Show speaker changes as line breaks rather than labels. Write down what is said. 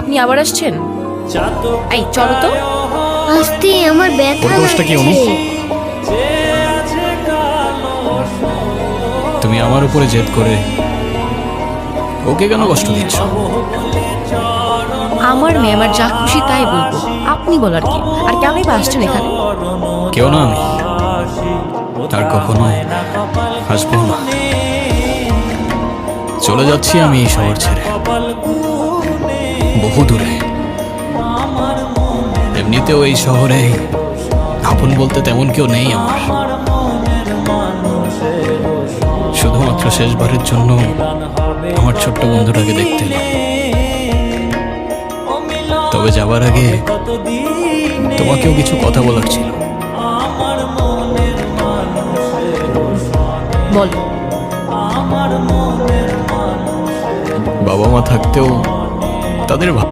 আপনি আবার আসছেন? এই চলো তো।
আস্তে, আমার ব্যথা
ওর দোষটা কি অনু?
লাগছে।
তুমি আমার উপরে জেদ করে ওকে কেন কষ্ট দিচ্ছ?
আমার মেয়ে আমার যা খুশি তাই বলবো, আপনি বলার কি? আর কেনই বা আসছেন এখানে?
কেউ না আমি, আর কখনো আসবো না। চলে যাচ্ছি আমি এই শহর ছেড়ে, বহু দূরে। এমনিতেও এই শহরে আপন বলতে তেমন কেউ নেই আমার। শুধুমাত্র শেষবারের জন্য আমার ছোট্ট বন্ধুটাকে দেখতে এলাম। তবে যাবার আগে তোমাকেও কিছু কথা বলার ছিল।
বলো।
বাবা মা থাকতেও তাদের